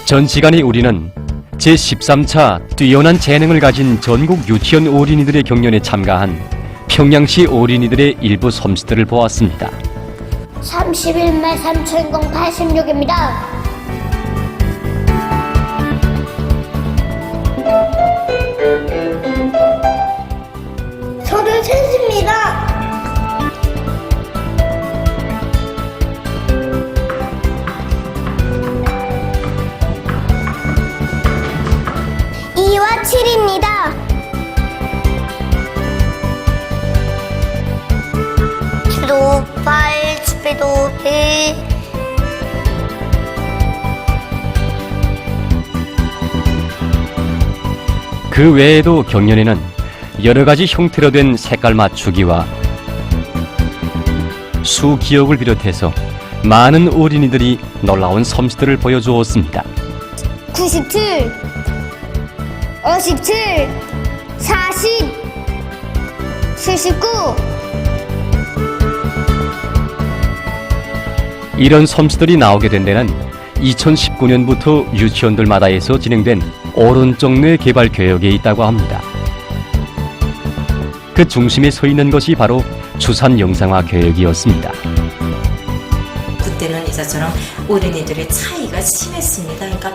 전 시간에 우리는 제13차 뛰어난 재능을 가진 전국 유치원 어린이들의 경연에 참가한 평양시 어린이들의 일부 솜씨들을 보았습니다. 31매 3086입니다. 저를 셋입니다. 이와 7입니다. 주도 8, 10배도 100. 그 외에도 경연에는 여러 가지 형태로 된 색깔 맞추기와 수기억을 비롯해서 많은 어린이들이 놀라운 솜씨들을 보여주었습니다. 97, 57, 40, 79. 이런 솜씨들이 나오게 된 데는 2019년부터 유치원들마다에서 진행된 오른쪽 뇌 개발 교육에 있다고 합니다. 그 중심에 서 있는 것이 바로 주산 영상화 교육이었습니다. 그때는 이자처럼 어린이들의 차이가 심했습니다. 그러니까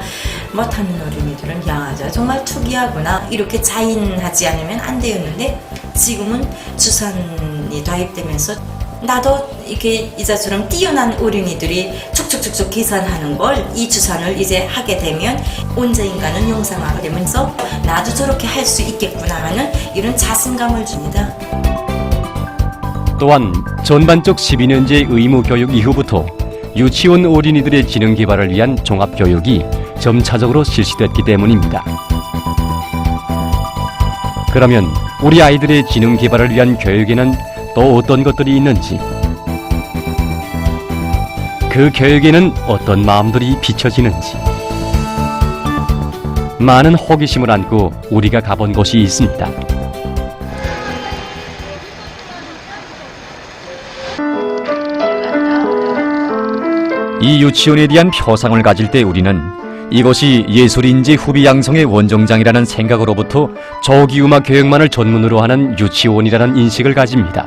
못하는 어린이들은 야, 정말 특이하구나 이렇게 자인하지 않으면 안 되었는데 지금은 주산이 도입되면서 나도 이렇게 이자처럼 뛰어난 어린이들이 촉촉촉촉 계산하는 걸 이 주산을 이제 하게 되면 언젠가는 영상화가 되면서 나도 저렇게 할 수 있겠구나 하는 이런 자신감을 줍니다. 또한 전반적 12년제 의무 교육 이후부터 유치원 어린이들의 지능 개발을 위한 종합 교육이 점차적으로 실시됐기 때문입니다. 그러면 우리 아이들의 지능 개발을 위한 교육에는 또 어떤 것들이 있는지, 그 교육에는 어떤 마음들이 비춰지는지, 많은 호기심을 안고 우리가 가본 곳이 있습니다. 이 유치원에 대한 표상을 가질 때 우리는 이것이 예술인재 후비 양성의 원정장이라는 생각으로부터 조기음악 교육만을 전문으로 하는 유치원이라는 인식을 가집니다.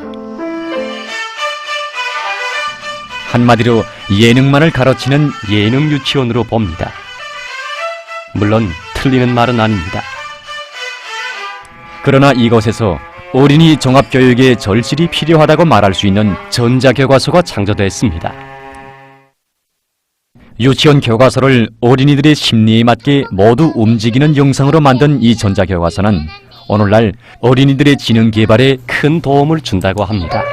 한마디로 예능만을 가르치는 예능 유치원으로 봅니다. 물론 틀리는 말은 아닙니다. 그러나 이곳에서 어린이 종합교육의 절실히 필요하다고 말할 수 있는 전자교과서가 창조됐습니다. 유치원 교과서를 어린이들의 심리에 맞게 모두 움직이는 영상으로 만든 이 전자교과서는 오늘날 어린이들의 지능 개발에 큰 도움을 준다고 합니다.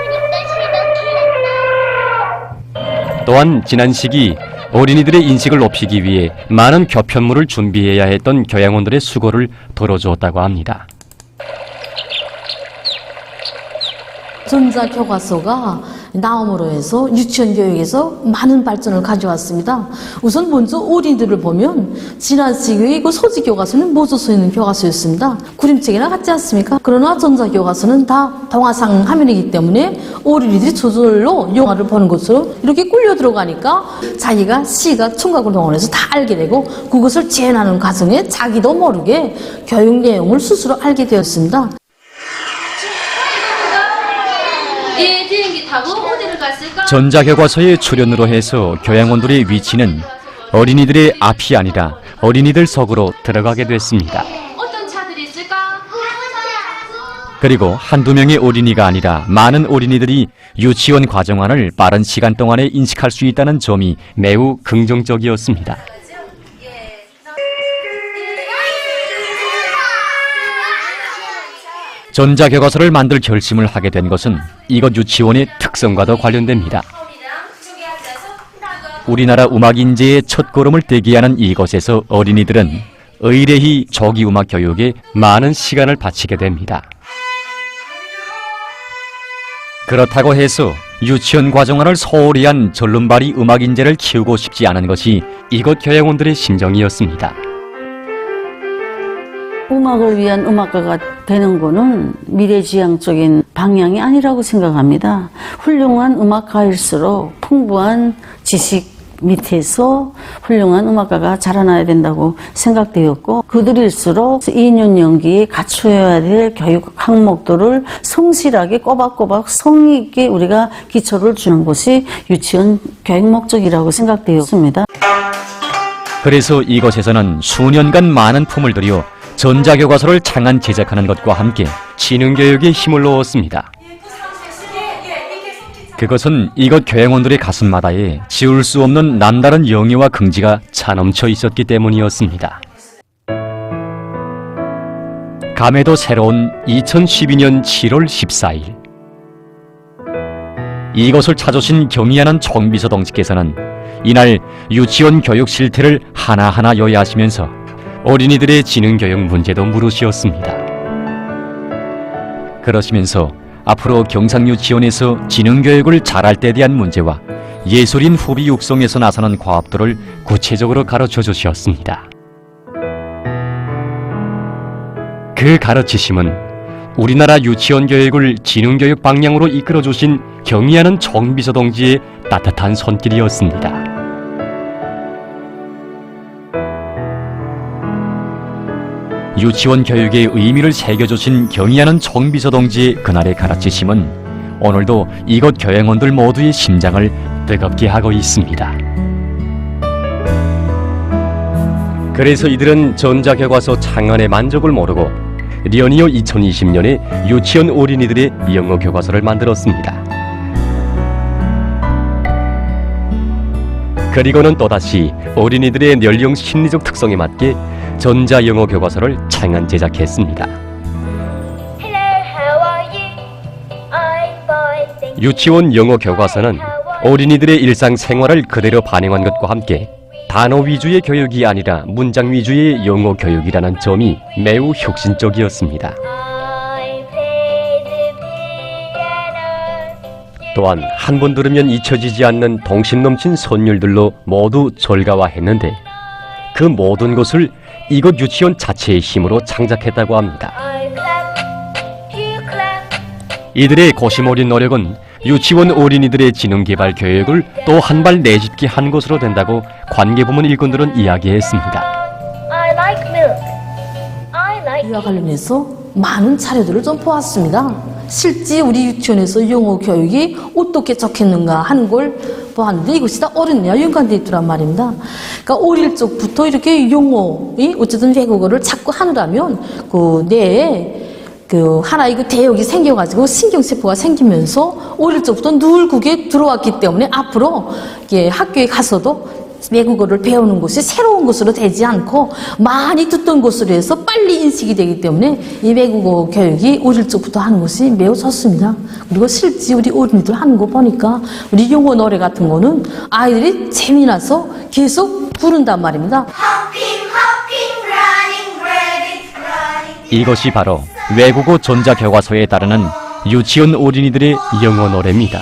또한 지난 시기 어린이들의 인식을 높이기 위해 많은 교편물을 준비해야 했던 교양원들의 수고를 덜어주었다고 합니다. 전자교과서가 나옴으로 해서 유치원 교육에서 많은 발전을 가져왔습니다. 우선 먼저 어린이들을 보면 지난 시기의 그 소지 교과서는 모두 써 있는 교과서였습니다. 그림책이나 같지 않습니까? 그러나 전자교과서는 다 동화상 화면이기 때문에 어린이들이 저절로 영화를 보는 것처럼 이렇게 꿀려 들어가니까 자기가 시각, 청각을 동원해서 다 알게 되고 그것을 재현하는 과정에 자기도 모르게 교육 내용을 스스로 알게 되었습니다. 전자교과서의 출연으로 해서 교양원들의 위치는 어린이들의 앞이 아니라 어린이들 속으로 들어가게 됐습니다. 어떤 차들이 있을까? 그리고 한두 명의 어린이가 아니라 많은 어린이들이 유치원 과정안을 빠른 시간 동안에 인식할 수 있다는 점이 매우 긍정적이었습니다. 전자교과서를 만들 결심을 하게 된 것은 이곳 유치원의 특성과도 관련됩니다. 우리나라 음악 인재의 첫걸음을 떼게 하는 이곳에서 어린이들은 의례히 조기음악 교육에 많은 시간을 바치게 됩니다. 그렇다고 해서 유치원 과정안을 소홀히 한 절름발이 음악 인재를 키우고 싶지 않은 것이 이곳 교양원들의 심정이었습니다. 음악을 위한 음악가가 되는 거는 미래지향적인 방향이 아니라고 생각합니다. 훌륭한 음악가일수록 풍부한 지식, 밑에서 훌륭한 음악가가 자라나야 된다고 생각되었고, 그들일수록 2년 연기에 갖춰야 될 교육 항목들을 성실하게 꼬박꼬박 성의 있게 우리가 기초를 주는 것이 유치원 교육 목적이라고 생각되었습니다. 그래서 이곳에서는 수년간 많은 품을 들여 전자교과서를 창안 제작하는 것과 함께 지능교육에 힘을 넣었습니다. 그것은 이곳 교양원들의 가슴마다에 지울 수 없는 남다른 영예와 긍지가 차넘쳐 있었기 때문이었습니다. 감회도 새로운 2012년 7월 14일, 이곳을 찾으신 경의하는 총비서동지께서는 이날 유치원 교육 실태를 하나하나 요약하시면서 어린이들의 지능교육 문제도 물으시었습니다. 그러시면서 앞으로 경상유치원에서 지능교육을 잘할 때에 대한 문제와 예술인 후비 육성에서 나서는 과업들을 구체적으로 가르쳐 주셨습니다. 그 가르치심은 우리나라 유치원 교육을 지능교육 방향으로 이끌어주신 경의하는 총비서동지의 따뜻한 손길이었습니다. 유치원 교육의 의미를 새겨주신 경의하는 총비서동지의 그날의 가르치심은 오늘도 이곳 교양원들 모두의 심장을 뜨겁게 하고 있습니다. 그래서 이들은 전자교과서 창안의 만족을 모르고 리언이어 2020년에 유치원 어린이들의 영어 교과서를 만들었습니다. 그리고는 또다시 어린이들의 연령 심리적 특성에 맞게 전자 영어 교과서를 창안 제작했습니다. 유치원 영어 교과서는 어린이들의 일상생활을 그대로 반영한 것과 함께 단어 위주의 교육이 아니라 문장 위주의 영어 교육이라는 점이 매우 혁신적이었습니다. 또한 한 번 들으면 잊혀지지 않는 동심 넘친 선율들로 모두 절가화했는데 그 모든 것을 이곳 유치원 자체의 힘으로 창작했다고 합니다. 이들의 고심 어린 노력은 유치원 어린이들의 지능개발 교육을 또 한 발 내딛게 한 것으로 된다고 관계부문 일꾼들은 이야기했습니다. 이와 관련해서 많은 자료들을 좀 보았습니다. 실제 우리 유치원에서 영어 교육이 어떻게 적혔는가 하는 걸 보았는데 이것이 다 어린이와 연관되어 있더란 말입니다. 그러니까 어릴 적부터 이렇게 영어의 어쨌든 외국어를 자꾸 하느라면 그 뇌에 그 하나의 그 대역이 생겨가지고 신경세포가 생기면서 어릴 적부터 늘 그게 들어왔기 때문에 앞으로 이게 학교에 가서도 외국어를 배우는 것이 새로운 것으로 되지 않고 많이 듣던 것으로 해서 빨리 인식이 되기 때문에 이 외국어 교육이 어릴 적부터 하는 것이 매우 좋습니다. 그리고 실제 우리 어린이들 하는 거 보니까 우리 영어 노래 같은 거는 아이들이 재미나서 계속 부른단 말입니다. 이것이 바로 외국어 전자교과서에 따르는 유치원 어린이들의 영어 노래입니다.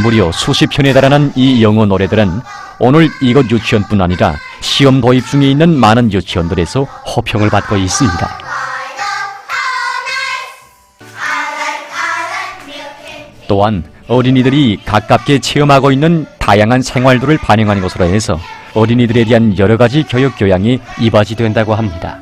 무려 수십 편에 달하는 이 영어 노래들은 오늘 이곳 유치원뿐 아니라 시험 도입 중에 있는 많은 유치원들에서 호평을 받고 있습니다. 또한 어린이들이 가깝게 체험하고 있는 다양한 생활들을 반영하는 것으로 해서 어린이들에 대한 여러 가지 교육 교양이 이바지 된다고 합니다.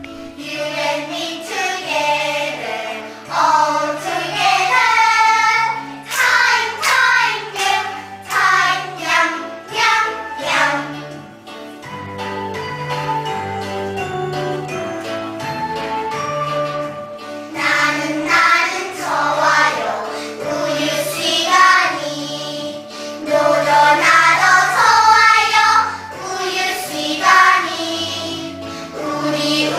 우리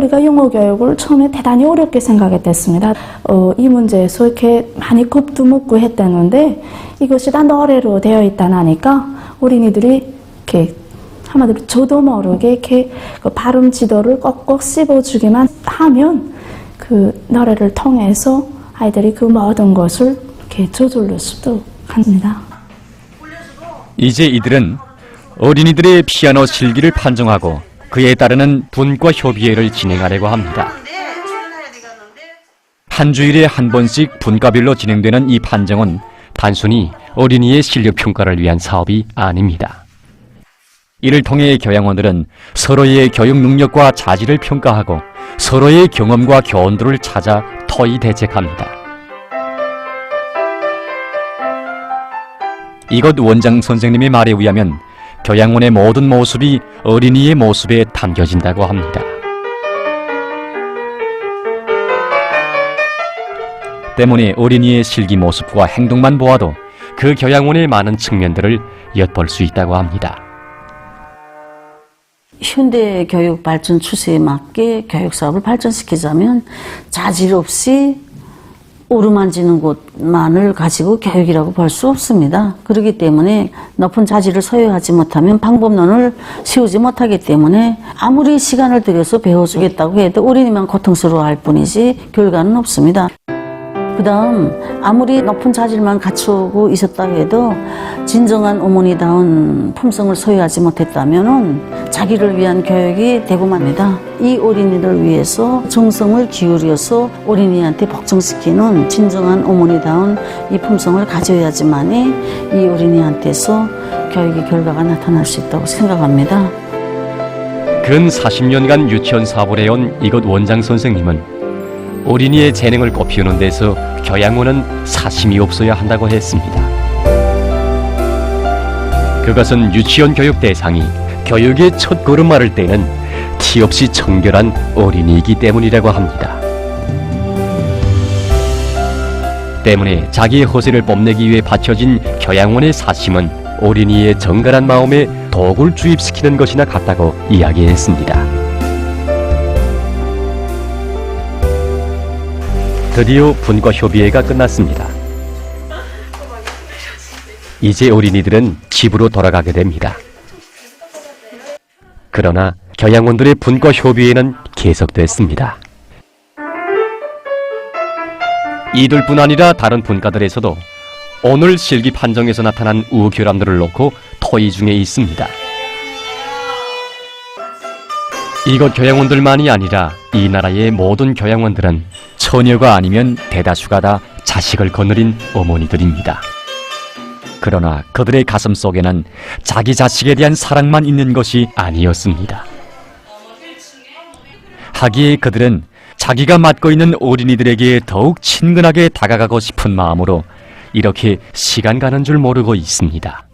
우리가 영어 교육을 처음에 대단히 어렵게 생각했습니다. 이 문제에서 이렇게 많이 겁도 먹고 했다는데 이것이 다 노래로 되어 있다니까 어린이들이 이렇게 한마디로 저도 모르게 이렇게 그 발음 지도를 꼭꼭 씹어주기만 하면 그 노래를 통해서 아이들이 그 모든 것을 이렇게 저절로 습득합니다. 이제 이들은 어린이들의 피아노 실기를 판정하고 그에 따르는 분과 협의회를 진행하려고 합니다. 한 주일에 한 번씩 분과별로 진행되는 이 판정은 단순히 어린이의 실력 평가를 위한 사업이 아닙니다. 이를 통해 교양원들은 서로의 교육 능력과 자질을 평가하고 서로의 경험과 교훈들을 찾아 토의 대책합니다. 이곳 원장 선생님의 말에 의하면 교양원의 모든 모습이 어린이의 모습에 담겨진다고 합니다. 때문에 어린이의 실기 모습과 행동만 보아도 그 교양원의 많은 측면들을 엿볼 수 있다고 합니다. 현대 교육 발전 추세에 맞게 교육 사업을 발전시키자면 자질 없이 오르만지는 곳만을 가지고 교육이라고 볼 수 없습니다. 그렇기 때문에 높은 자질을 소유하지 못하면 방법론을 세우지 못하기 때문에 아무리 시간을 들여서 배워주겠다고 해도 어린이만 고통스러워할 뿐이지 결과는 없습니다. 그 다음 아무리 높은 자질만 갖추고 있었다 해도 진정한 어머니다운 품성을 소유하지 못했다면 자기를 위한 교육이 되고 맙니다. 이 어린이를 위해서 정성을 기울여서 어린이한테 복종시키는 진정한 어머니다운 이 품성을 가져야지만이 이 어린이한테서 교육의 결과가 나타날 수 있다고 생각합니다. 근 40년간 유치원 사업을 해온 이곳 원장 선생님은 어린이의 재능을 꽃피우는 데서 교양원은 사심이 없어야 한다고 했습니다. 그것은 유치원 교육 대상이 교육의 첫 걸음마를 떼는 티 없이 청결한 어린이이기 때문이라고 합니다. 때문에 자기의 허세를 뽐내기 위해 바쳐진 교양원의 사심은 어린이의 정갈한 마음에 독을 주입시키는 것이나 같다고 이야기했습니다. 드디어 분과 협의회가 끝났습니다. 이제 어린이들은 집으로 돌아가게 됩니다. 그러나 교양원들의 분과 협의회는 계속됐습니다. 이들뿐 아니라 다른 분과들에서도 오늘 실기 판정에서 나타난 우결함들을 놓고 토의 중에 있습니다. 이곳 교양원들만이 아니라 이 나라의 모든 교양원들은 처녀가 아니면 대다수가 다 자식을 거느린 어머니들입니다. 그러나 그들의 가슴 속에는 자기 자식에 대한 사랑만 있는 것이 아니었습니다. 하기에 그들은 자기가 맡고 있는 어린이들에게 더욱 친근하게 다가가고 싶은 마음으로 이렇게 시간 가는 줄 모르고 있습니다.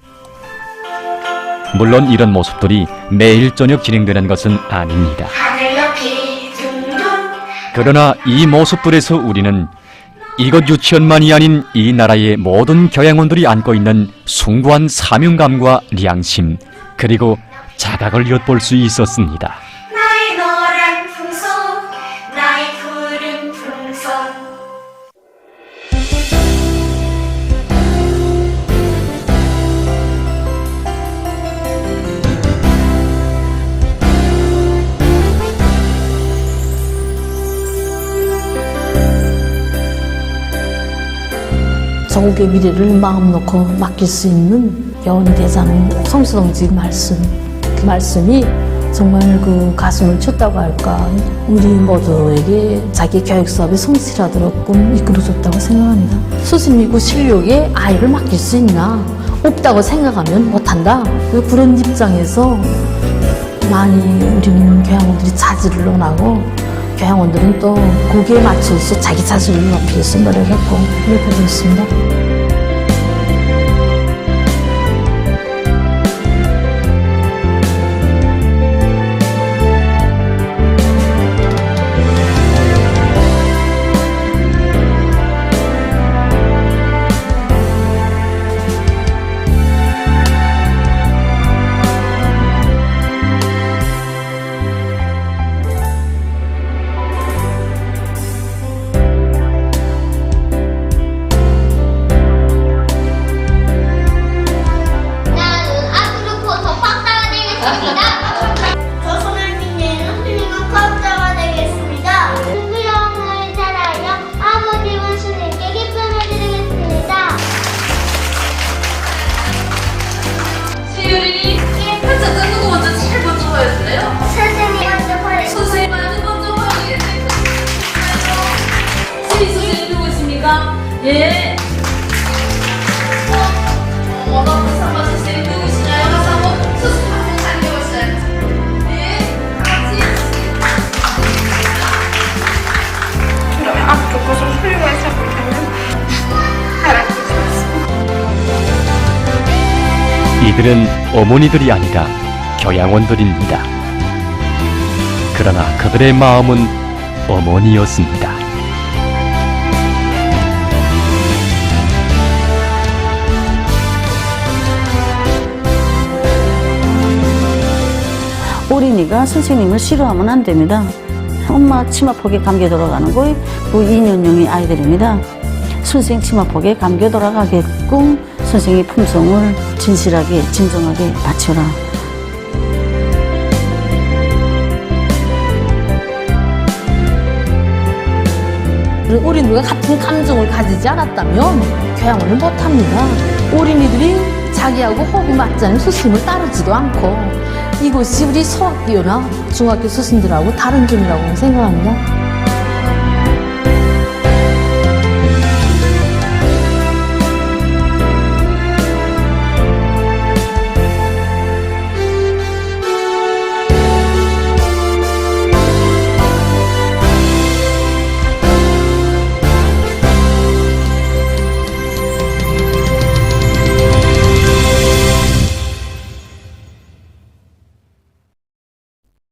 물론 이런 모습들이 매일 저녁 진행되는 것은 아닙니다. 그러나 이 모습들에서 우리는 이곳 유치원만이 아닌 이 나라의 모든 교양원들이 안고 있는 숭고한 사명감과 양심, 그리고 자각을 엿볼 수 있었습니다. 나의 노란 풍선, 나의 푸른 풍선. 조국의 미래를 마음 놓고 맡길 수 있는 여운이 되자는 성수동지 말씀, 그 말씀이 정말 그 가슴을 쳤다고 할까, 우리 모두에게 자기 교육 사업이 성실하도록끔 이끌어줬다고 생각합니다. 수심이고 실력에 아이를 맡길 수 있나? 없다고 생각하면 못한다. 그런 입장에서 많이 우리는 교양원들이 자질을 논하고 교양원들은 또 거기에 맞춰서 자기 자질을 높이기 위해서 노력했고 그렇게 되었습니다. 예. 어머나 상관 선생님 누구시나요? 가서 한번 수습 한번 살펴보셔요. 예. 같이. 그러면 앞으로 계속 훌륭해서 보면 알아보고 싶습니다. 이들은 어머니들이 아니라 교양원들입니다. 그러나 그들의 마음은 어머니였습니다. 어린이가 선생님을 싫어하면 안 됩니다. 엄마 치마폭에 감겨 돌아가는 거에 그 2년용의 아이들입니다. 선생 치마폭에 감겨 돌아가게끔 선생의 품성을 진실하게 진정하게 바쳐라. 어린이들과 같은 감정을 가지지 않았다면 교양을 못합니다. 어린이들이 자기하고 호흡이 맞지 않으면 스승을 따르지도 않고 이것이 우리 소학교나 중학교 스승들하고 다른 점이라고 생각합니다.